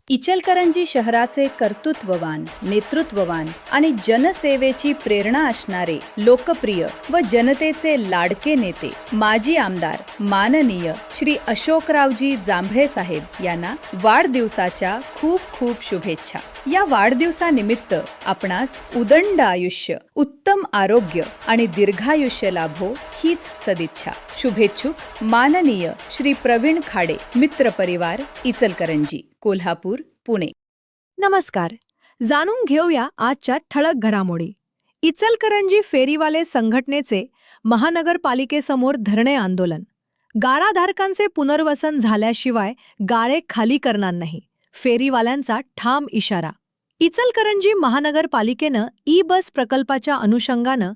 इचलकरंजी शहराचे कर्तृत्ववान, नेतृत्ववान आणि जनसेवेची प्रेरणा असणारे लोकप्रिय व जनतेचे लाडके नेते माजी आमदार माननीय श्री अशोकरावजी जांभळे साहेब यांना वाढदिवसाच्या खूप खूप शुभेच्छा। या वाढदिवसानिमित्त आपणास उदंड आयुष्य, उत्तम आरोग्य आणि दीर्घायुष्य लाभो हीच सदिच्छा। शुभेच्छुक माननीय श्री प्रवीण खाडे, मित्र परिवार, इचलकरंजी, कोल्हापूर, पुणे। नमस्कार, जाणून घेऊया आजच्या ठळक घडामोडी। इचलकरंजी फेरीवाले संघटनेचे महानगरपालिकेसमोर धरणे आंदोलन। गाळाधारकांचे पुनर्वसन झाल्याशिवाय गाळे खाली करणार नाही, फेरीवाल्यांचा ठाम इशारा। इचलकरंजी महानगरपालिकेनं ई-बस प्रकल्पाच्या अनुषंगानं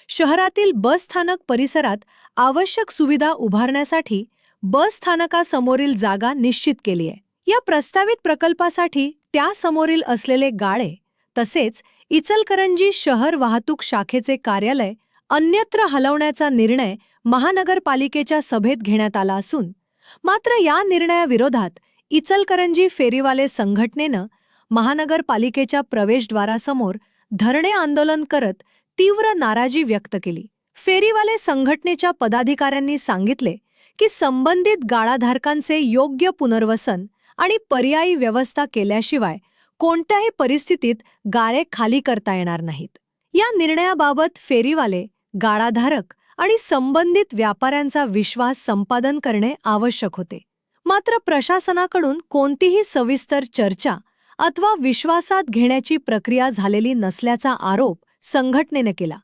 शहरातील बस स्थानक परिसरात आवश्यक सुविधा उभारण्यासाठी बस स्थानकासमोरील जागा निश्चित केली आहे। या प्रस्तावित प्रकल्पासाठी त्या समोरील असलेले गाळे तसेच इचलकरंजी शहर वाहतूक शाखेचे कार्यालय अन्यत्र हलवण्याचा निर्णय महानगरपालिकेच्या सभेत घेण्यात आला असून मात्र या निर्णयाविरोधात इचलकरंजी फेरीवाले संघटनेनं महानगरपालिकेच्या प्रवेशद्वारासमोर धरणे आंदोलन करत तीव्र नाराजी व्यक्त केली। फेरीवाले संघटनेच्या पदाधिकाऱ्यांनी सांगितले की संबंधित गाळाधारकांचे योग्य पुनर्वसन आणि पर्यायी व्यवस्था केल्याशिवाय कोणत्याही परिस्थितीत गाळे खाली करता येणार नाहीत। या निर्णयाबाबत फेरीवाले, गाळाधारक आणि संबंधित व्यापाऱ्यांचा विश्वास संपादन करणे आवश्यक होते। मात्र प्रशासनाकडून कोणतीही सविस्तर चर्चा अथवा विश्वासात घेण्याची प्रक्रिया झालेली नसल्याचा आरोप संघटनेने केला।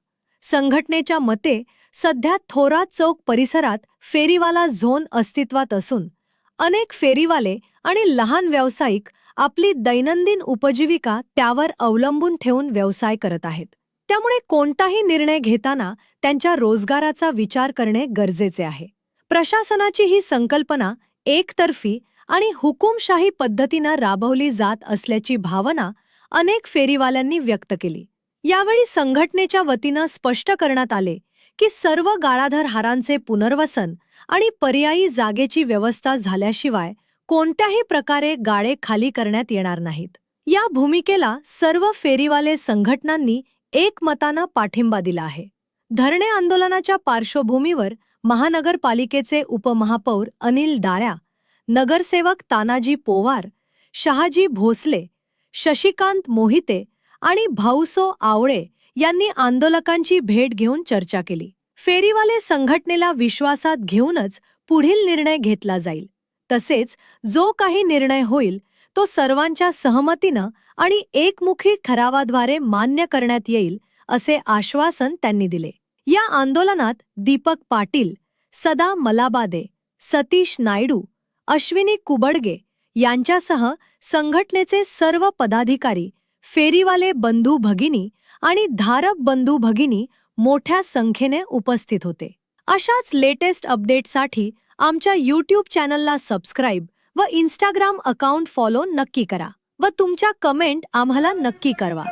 संघटनेच्या मते सध्या थोरात चौक परिसरात फेरीवाला झोन अस्तित्वात असून अनेक फेरीवाले आणि लहान व्यावसायिक आपली दैनंदिन उपजीविका त्यावर अवलंबून ठेवून व्यवसाय करत आहेत। त्यामुळे कोणताही निर्णय घेताना त्यांच्या रोजगाराचा विचार करणे गरजेचे आहे। प्रशासनाची ही संकल्पना एकतर्फी आणि हुकुमशाही पद्धतीने राबवली जात असल्याची भावना अनेक फेरीवाल्यांनी व्यक्त केली। यावेळी संघटनेच्या वतीनं स्पष्ट करण्यात आले की सर्व गाळाधारकांचे पुनर्वसन आणि पर्यायी जागेची व्यवस्था झाल्याशिवाय कोणत्याही प्रकारे गाळे खाली करण्यात येणार नाहीत। या भूमिकेला सर्व फेरीवाले संघटनांनी एकमतानं पाठिंबा दिला आहे। धरणे आंदोलनाच्या पार्श्वभूमीवर महानगरपालिकेचे उपमहापौर अनिल दाऱ्या, नगरसेवक तानाजी पोवार, शहाजी भोसले, शशिकांत मोहिते आणि भाऊसो आवळे यांनी आंदोलकांची भेट घेऊन चर्चा केली। फेरीवाले संघटनेला विश्वासात घेऊनच पुढील निर्णय घेतला जाईल। तसेच जो काही निर्णय होईल तो सर्वांच्या सहमतीनं आणि एकमुखी ठरावाद्वारे मान्य करण्यात येईल असे आश्वासन त्यांनी दिले। या आंदोलनात दीपक पाटील, सदा मलाबादे, सतीश नायडू, अश्विनी कुबडगे यांच्यासह संघटनेचे सर्व पदाधिकारी, फेरीवाले बंधू भगिनी आणि धारक बंधू भगिनी मोठ्या संख्येने उपस्थित होते। अशाच लेटेस्ट अपडेटसाठी आमच्या यूट्यूब चॅनलला सबस्क्राईब व इंस्टाग्राम अकाउंट फॉलो नक्की करा व तुमच्या कमेंट आम्हाला नक्की कळवा।